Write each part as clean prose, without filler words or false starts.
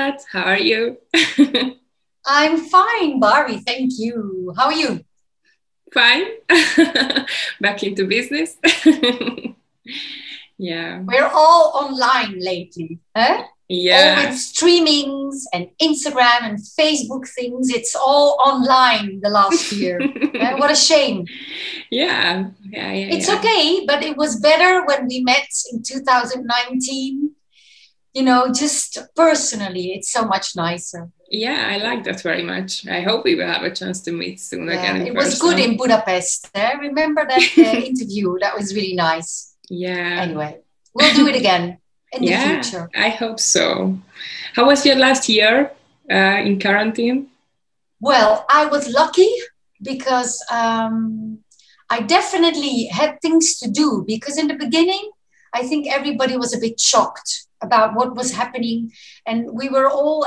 Arts. How are you? I'm fine, Barbi. Thank you. How are you? Fine. Back into business. Yeah. We're all online lately, huh? All Yeah. with streamings and Instagram and Facebook things. It's all online the last year. What a shame. Yeah. It's okay, but it was better when we met in 2019. You know, just personally, it's so much nicer. Yeah, I like that very much. I hope we will have a chance to meet soon again in It person. was good in Budapest. Remember that interview? That was really nice. Yeah. Anyway, we'll do it again in the future. I hope so. How was your last year in quarantine? Well, I was lucky because I definitely had things to do, because in the beginning, I think everybody was a bit shocked about what was happening. And we were all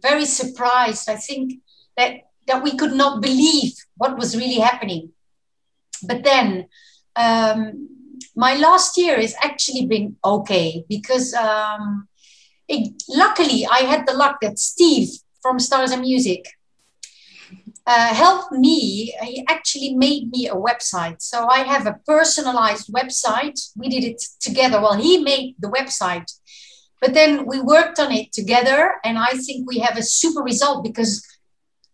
very surprised, I think, that we could not believe what was really happening. But then my last year has actually been okay, because luckily I had the luck that Steve from Stars and Music helped me. He actually made me a website. So I have a personalized website. We did it together. Well, he made the website, but then we worked on it together. And I think we have a super result, because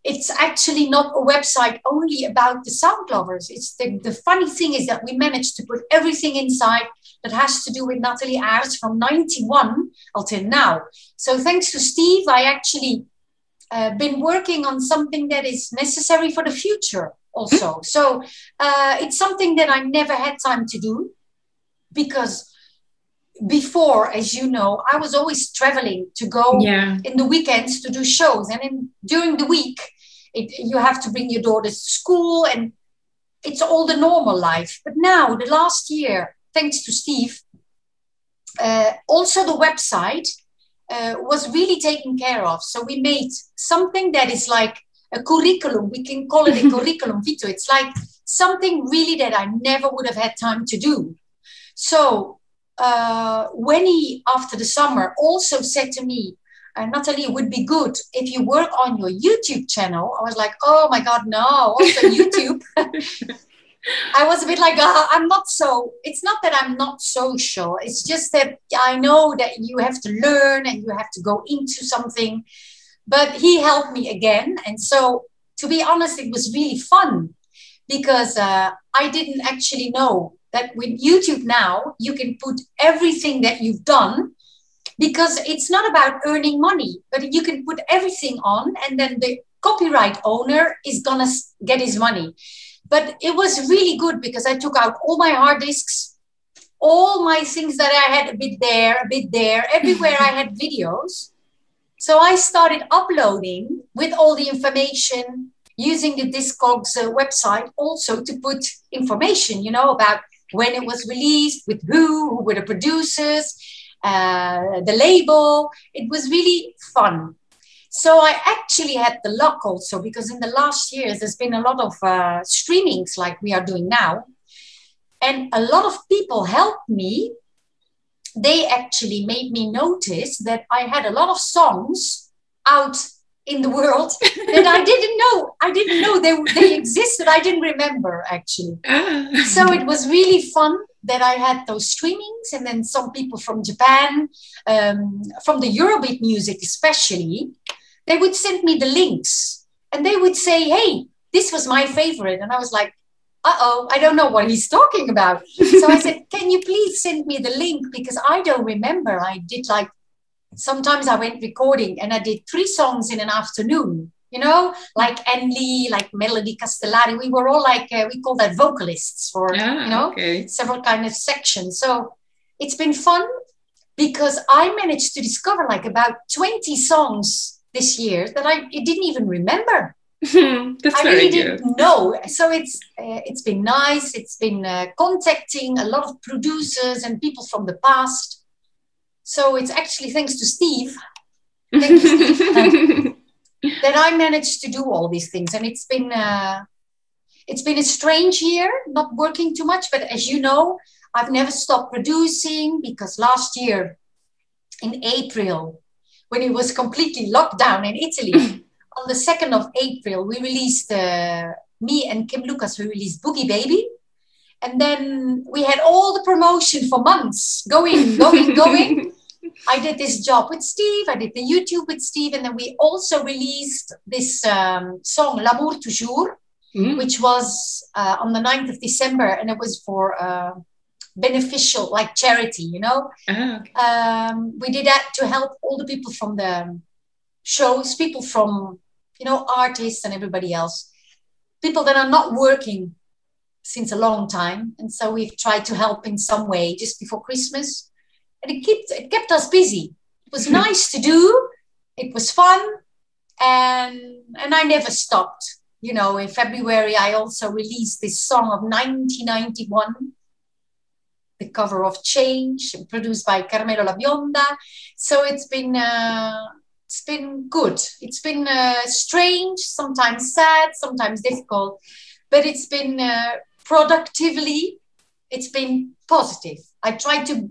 it's actually not a website only about the sound lovers. It's the funny thing is that we managed to put everything inside that has to do with NATHALIE AARTS from 91 until now. So thanks to Steve, I actually been working on something that is necessary for the future also. So it's something that I never had time to do, because before, as you know, I was always traveling to go in the weekends to do shows. And during the week, you have to bring your daughters to school, and it's all the normal life. But now, the last year, thanks to Steve, also the website was really taken care of. So we made something that is like a curriculum. We can call it a curriculum vitae. It's like something really that I never would have had time to do. So when he, after the summer, also said to me, Nathalie, it would be good if you work on your YouTube channel. I was like, oh my God, no, also YouTube. I was a bit like, I'm not so, it's not that I'm not social. It's just that I know that you have to learn and you have to go into something. But he helped me again. And so, to be honest, it was really fun, because I didn't actually know that with YouTube now, you can put everything that you've done, because it's not about earning money, but you can put everything on, and then the copyright owner is going to get his money. But it was really good, because I took out all my hard disks, all my things that I had a bit there, everywhere I had videos. So I started uploading with all the information, using the Discogs website also to put information, you know, about when it was released, with who were the producers, the label. It was really fun. So I actually had the luck also, because in the last years, there's been a lot of streamings like we are doing now. And a lot of people helped me. They actually made me notice that I had a lot of songs out in the world that I didn't know. I didn't know they existed. I didn't remember, actually. So it was really fun that I had those streamings. And then some people from Japan, from the Eurobeat music especially, they would send me the links, and they would say, hey, this was my favorite. And I was like, uh-oh, I don't know what he's talking about. So I said, can you please send me the link? Because I don't remember. I did sometimes I went recording and I did 3 songs in an afternoon, you know, like Enli, like Melody Castellari. We were all like, we call that vocalists for, several kind of sections. So it's been fun, because I managed to discover like about 20 songs this year that I didn't even remember. That's I really didn't know. So it's been nice. It's been contacting a lot of producers and people from the past. So it's actually thanks to Steve, thank you, Steve, that I managed to do all these things. And it's been a strange year, not working too much. But as you know, I've never stopped producing, because last year in April, when it was completely locked down in Italy. On the 2nd of April, we released, me and Kim Lucas, we released Boogie Baby. And then we had all the promotion for months, going. I did this job with Steve, I did the YouTube with Steve, and then we also released this song, L'amour toujours, which was on the 9th of December, and it was for beneficial, like charity, you know. Okay. We did that to help all the people from the shows, people from, you know, artists and everybody else, people that are not working since a long time. And so we've tried to help in some way just before Christmas. And it kept us busy. It was nice to do. It was fun. And I never stopped. You know, in February, I also released this song of 1991, the cover of Change, produced by Carmelo La Bionda. So it's been good. It's been strange, sometimes sad, sometimes difficult, but it's been productively, it's been positive. I try to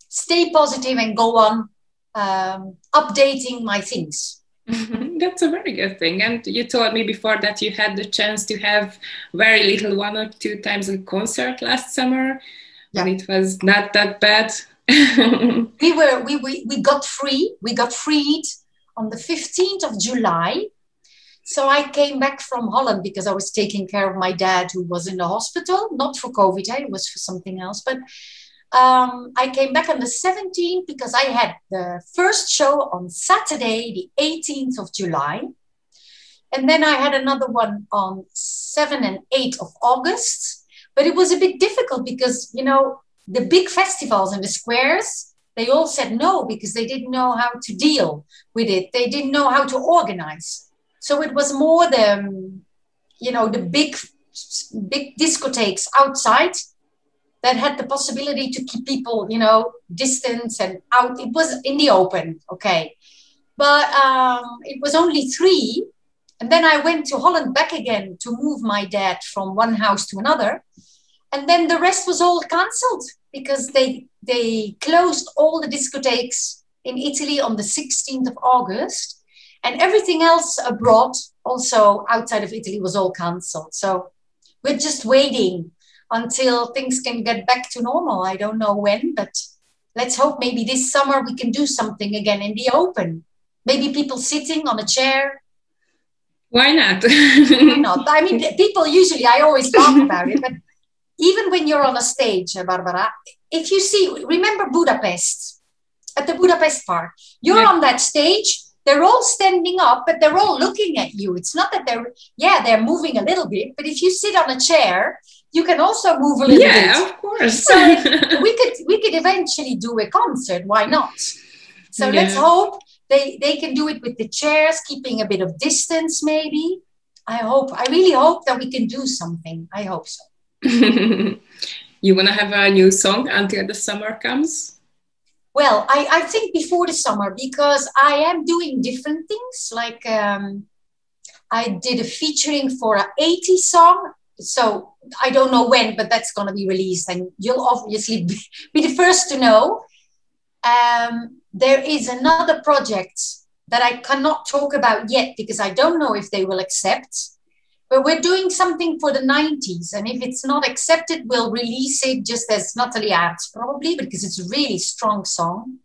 stay positive and go on updating my things. That's a very good thing. And you told me before that you had the chance to have very little, 1 or 2 times a concert last summer. Yeah. And it was not that bad. We got freed on the 15th of July. So I came back from Holland because I was taking care of my dad who was in the hospital, not for COVID, it was for something else. But I came back on the 17th because I had the first show on Saturday, the 18th of July. And then I had another one on 7 and 8 of August. But it was a bit difficult because, you know, the big festivals in the squares, they all said no because they didn't know how to deal with it. They didn't know how to organize. So it was more the, you know, the big discotheques outside that had the possibility to keep people, you know, distance and out. It was in the open, okay. But it was only 3. And then I went to Holland back again to move my dad from one house to another. And then the rest was all cancelled because they closed all the discotheques in Italy on the 16th of August. And everything else abroad, also outside of Italy, was all cancelled. So we're just waiting until things can get back to normal. I don't know when, but let's hope maybe this summer we can do something again in the open. Maybe people sitting on a chair. Why not? Why not? I mean, people usually, I always talk about it, but even when you're on a stage, Barbara, if you see, remember Budapest, at the Budapest Park, you're on that stage, they're all standing up, but they're all looking at you. It's not that they're moving a little bit, but if you sit on a chair, you can also move a little bit. Yeah, of course. So we could eventually do a concert. Why not? So let's hope they can do it with the chairs, keeping a bit of distance, maybe. I really hope that we can do something. I hope so. You want to have a new song until the summer comes? Well, I think before the summer, because I am doing different things. Like I did a featuring for an 80s song. So I don't know when, but that's going to be released. And you'll obviously be the first to know. There is another project that I cannot talk about yet because I don't know if they will accept. But we're doing something for the 90s. And if it's not accepted, we'll release it just as NATHALIE AARTS, probably, because it's a really strong song.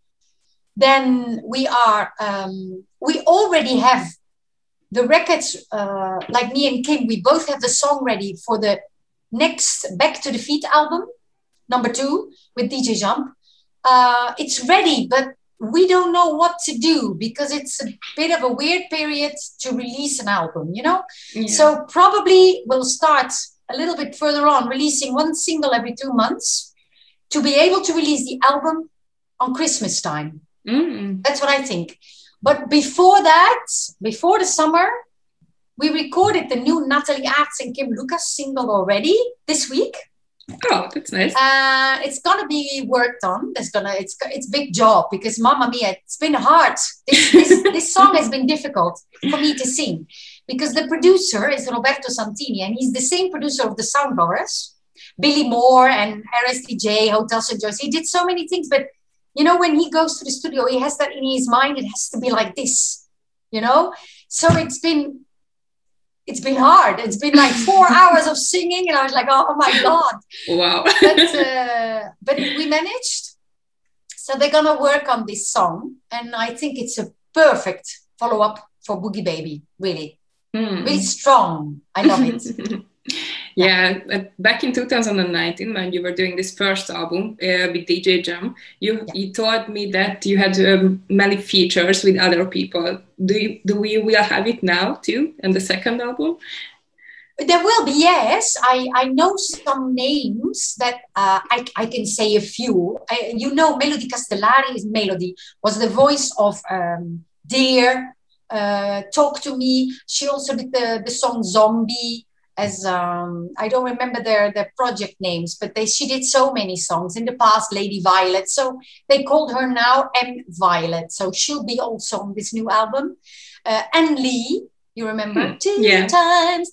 Then we already have the records, like me and Kim, we both have the song ready for the next Back to the Feet album, number 2, with DJ Jump. It's ready, but we don't know what to do because it's a bit of a weird period to release an album, you know? Yeah. So probably we'll start a little bit further on, releasing 1 single every 2 months to be able to release the album on Christmas time. That's what I think. But before that, before the summer, we recorded the new NATHALIE AARTS and Kim Lucas single already this week. Oh, that's nice. It's gonna be worked on. It's big job because Mamma Mia, it's been hard. This song has been difficult for me to sing because the producer is Roberto Santini and he's the same producer of the Soundboroughs, Billy Moore and RSDJ, Hotel St. John's. He did so many things, but you know, when he goes to the studio, he has that in his mind. It has to be like this, you know. So it's been hard. It's been like 4 hours of singing, and I was like, oh my God. Wow. But we managed. So they're gonna work on this song, and I think it's a perfect follow-up for Boogie Baby. Really, really strong. I love it. Yeah, back in 2019, when you were doing this first album with DJ Jam, you told me that you had many features with other people. Do we will have it now too in the second album? There will be, yes. I know some names that I can say a few. You know, Melody Castellari is Melody, was the voice of Dear, Talk to Me. She also did the song Zombie. As I don't remember their project names, but she did so many songs in the past. Lady Violet, so they called her now M Violet. So she'll be also on this new album. And Lee, you remember? Two times.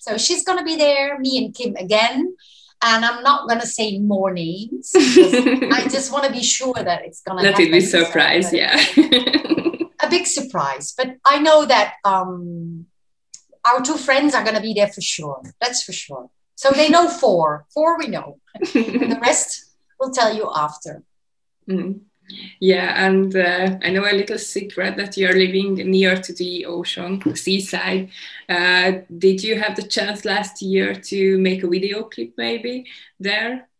So she's gonna be there. Me and Kim again. And I'm not gonna say more names. I just want to be sure that it's gonna happen. Let it be surprise, yeah. A big surprise, but I know that our two friends are going to be there for sure. That's for sure. So they know four we know, and the rest we'll tell you after. Yeah, and I know a little secret that you're living near to the ocean, the seaside. Did you have the chance last year to make a video clip maybe there?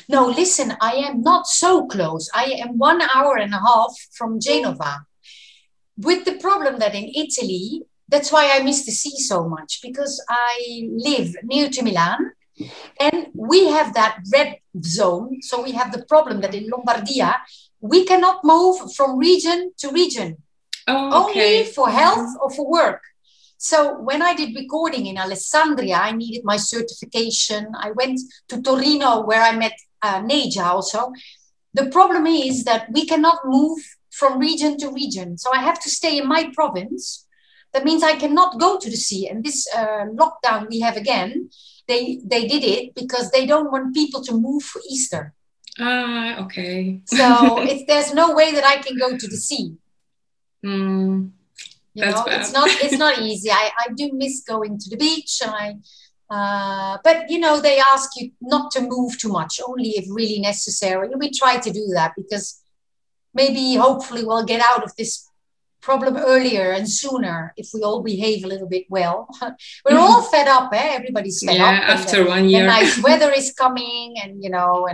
No, listen, I am not so close. I am 1 hour and a half from Genova. With the problem that in Italy, that's why I miss the sea so much, because I live near to Milan and we have that red zone. So we have the problem that in Lombardia, we cannot move from region to region, only for health or for work. So when I did recording in Alessandria, I needed my certification. I went to Torino where I met Neja also. The problem is that we cannot move from region to region. So I have to stay in my province. That means I cannot go to the sea. And this lockdown we have again, they did it because they don't want people to move for Easter. Okay. So there's no way that I can go to the sea. You know, it's not easy. I do miss going to the beach. But you know, they ask you not to move too much, only if really necessary. And we try to do that because maybe, hopefully, we'll get out of this problem earlier and sooner if we all behave a little bit well. We're all fed up, eh? Everybody's fed up. After 1 year. The nice weather is coming, and you know,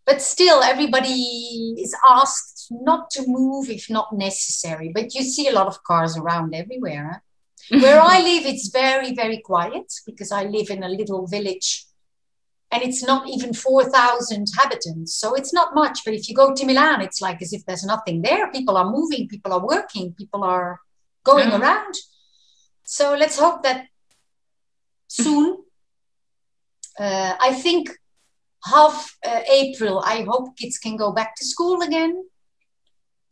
but still, everybody is asked not to move if not necessary. But you see a lot of cars around everywhere. Eh? Where I live, it's very, very quiet because I live in a little village. And it's not even 4,000 inhabitants. So it's not much. But if you go to Milan, it's like as if there's nothing there. People are moving, people are working, people are going around. So let's hope that soon, I think half April, I hope kids can go back to school again.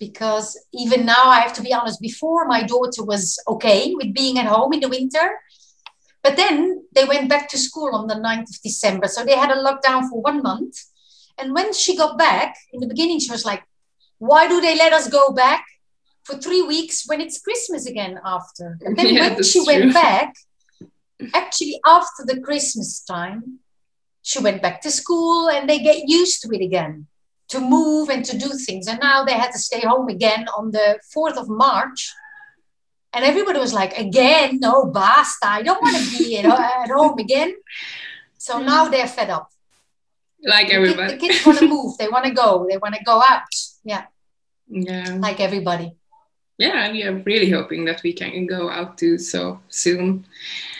Because even now, I have to be honest, before my daughter was okay with being at home in the winter. But then they went back to school on the 9th of December. So they had a lockdown for 1 month. And when she got back, in the beginning, she was like, why do they let us go back for 3 weeks when it's Christmas again after? And then when she went back, actually after the Christmas time, she went back to school and they get used to it again, to move and to do things. And now they had to stay home again on the 4th of March. And everybody was like, again, no, basta. I don't want to be at home again. So now they're fed up. Like everybody. The kids want to move. They want to go. They want to go out. Yeah. Like everybody. Yeah, and we are really hoping that we can go out too so soon.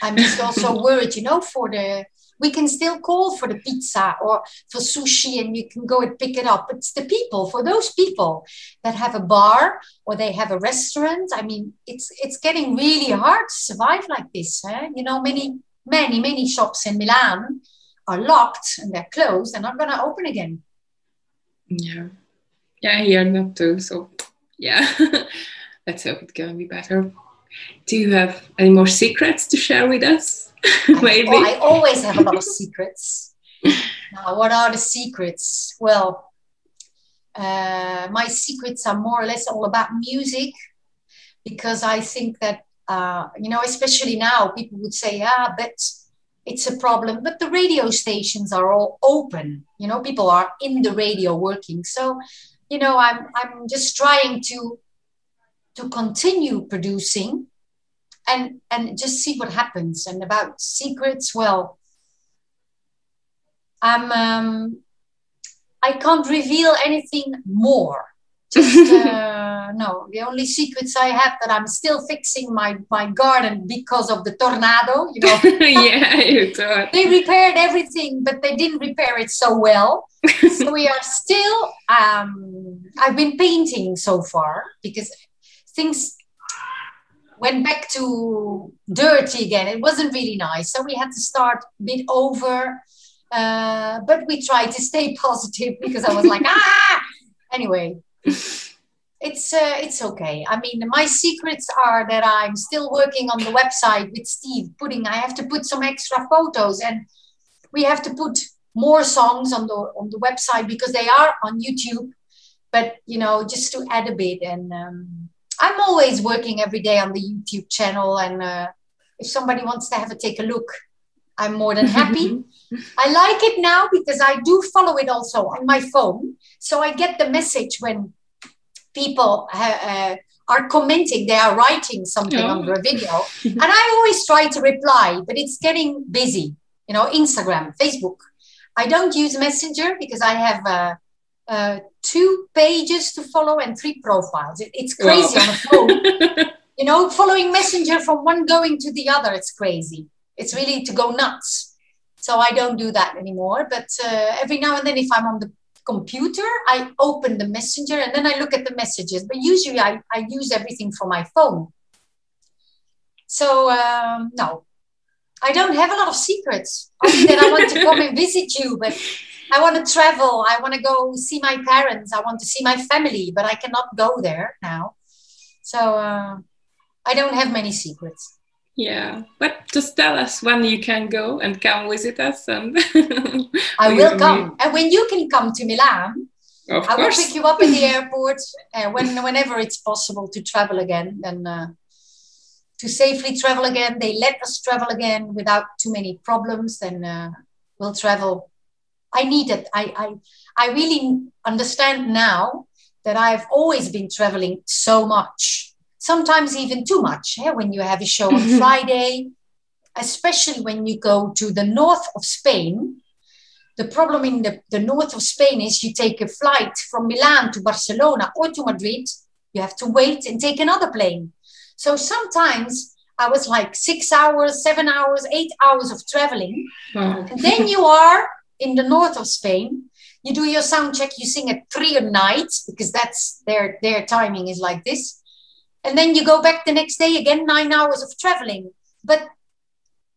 I'm just also worried, you know, we can still call for the pizza or for sushi and you can go and pick it up. It's the people, for those people that have a bar or they have a restaurant. I mean, it's getting really hard to survive like this. Eh? You know, many shops in Milan are locked and they're closed and not going to open again. Yeah, here not too. So, yeah, let's hope it's going to be better. Do you have any more secrets to share with us? Maybe. I always have a lot of secrets. Now, what are the secrets? Well, my secrets are more or less all about music, because I think that, you know, especially now, people would say, but it's a problem. But the radio stations are all open. You know, people are in the radio working. So, you know, I'm just trying to continue producing and just see what happens. And about secrets, well, I can't reveal anything more. Just no, the only secrets I have that I'm still fixing my garden because of the tornado, you know. Yeah, you thought. They repaired everything, but they didn't repair it so well. So we are still, I've been painting so far because things went back to dirty again. It wasn't really nice. So we had to start a bit over. But we tried to stay positive because I was like, Anyway, it's okay. I mean, my secrets are that I'm still working on the website with Steve. I have to put some extra photos, and we have to put more songs on the website because they are on YouTube. But you know, just to add a bit, and I'm always working every day on the YouTube channel. And if somebody wants to take a look, I'm more than happy. I like it now because I do follow it also on my phone. So I get the message when people are commenting, they are writing something under a video. And I always try to reply, but it's getting busy. You know, Instagram, Facebook. I don't use Messenger because I have 2 pages to follow and 3 profiles. It's crazy on the phone. You know, following Messenger from one going to the other, it's crazy. It's really to go nuts. So I don't do that anymore. But every now and then, if I'm on the computer, I open the Messenger and then I look at the messages. But usually I use everything from my phone. So no, I don't have a lot of secrets. Only that I want to come and visit you, but I want to travel. I want to go see my parents. I want to see my family, but I cannot go there now. So I don't have many secrets. Yeah, but just tell us when you can go and come visit us. And I will come. And when you can come to Milan, I will pick you up in the airport whenever it's possible to travel again. And to safely travel again, they let us travel again without too many problems. Then we'll travel. I need it. I really understand now that I've always been traveling so much. Sometimes even too much, when you have a show on Friday, especially when you go to the north of Spain. The problem in the north of Spain is you take a flight from Milan to Barcelona or to Madrid. You have to wait and take another plane. So sometimes I was like 6 hours, 7 hours, 8 hours of traveling. Wow. And then you are in the north of Spain. You do your sound check, you sing at 3 at night because that's their timing is like this. And then you go back the next day again, 9 hours of traveling. But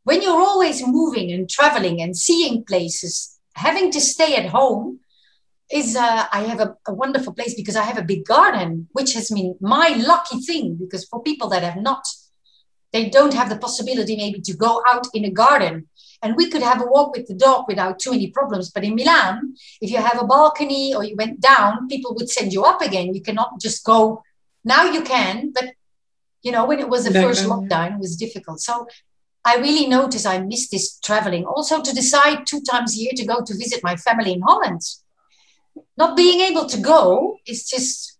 when you're always moving and traveling and seeing places, having to stay at home is, I have a wonderful place because I have a big garden, which has been my lucky thing. Because for people that have not, they don't have the possibility maybe to go out in a garden. And we could have a walk with the dog without too many problems. But in Milan, if you have a balcony or you went down, people would send you up again. You cannot just go. Now you can, but you know, when it was the first lockdown, it was difficult. So I really notice I miss this traveling. Also to decide 2 times a year to go to visit my family in Holland. Not being able to go is just,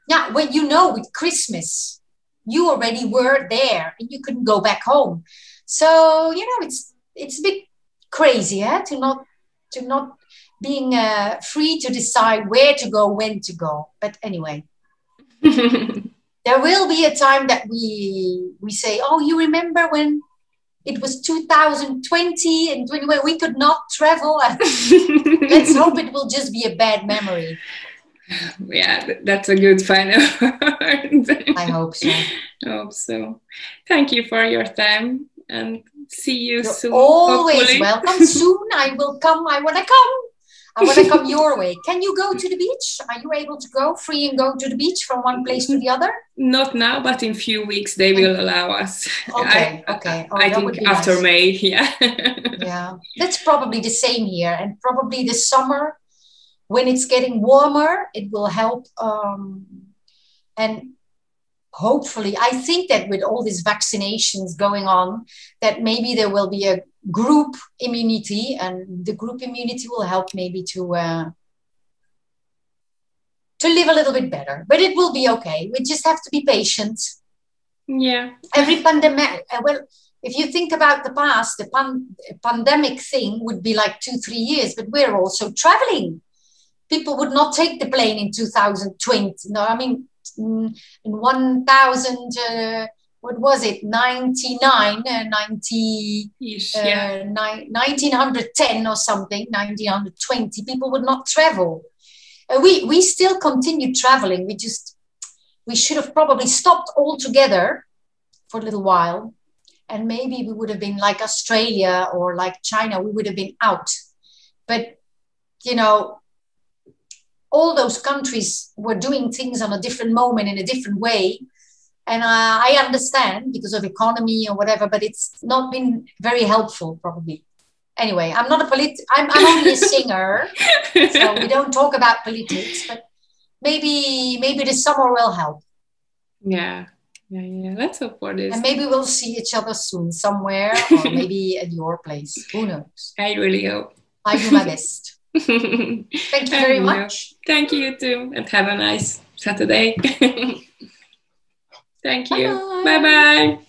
yeah, when you know with Christmas, you already were there and you couldn't go back home. So, you know, it's a bit crazy, to not being free to decide where to go, when to go. But anyway. There will be a time that we say, oh, you remember when it was 2020 and when we could not travel? Let's hope it will just be a bad memory. Yeah, that's a good final word. I hope so. I hope so. Thank you for your time and see you soon. Always hopefully. welcome. Soon I will come. I want to come. I want to come your way. Can you go to the beach? Are you able to go free and go to the beach from one place to the other? Not now, but in few weeks they will allow us. Okay, okay. Oh, I think after nice. May, yeah. Yeah, that's probably the same here. And probably this summer, when it's getting warmer, it will help. And hopefully, I think that with all these vaccinations going on, that maybe there will be a group immunity, and the group immunity will help maybe to live a little bit better. But it will be okay. We just have to be patient. Yeah. Every pandemic, well, if you think about the past, the pandemic thing would be like 2-3 years, but we're also traveling. People would not take the plane in 2020. No, I mean, in 1000, what was it, 1910 or something, 1920, people would not travel. We still continue traveling. We should have probably stopped altogether for a little while. And maybe we would have been like Australia or like China, we would have been out. But, you know, all those countries were doing things on a different moment in a different way. And I understand because of economy or whatever, but it's not been very helpful probably. Anyway, I'm not I'm only a singer, so we don't talk about politics, but maybe the summer will help. Yeah. Let's hope for this. And maybe we'll see each other soon somewhere, or maybe at your place. Who knows? I really hope. I do my best. Thank you very much. Thank you too, and have a nice Saturday. Thank you. Bye-bye.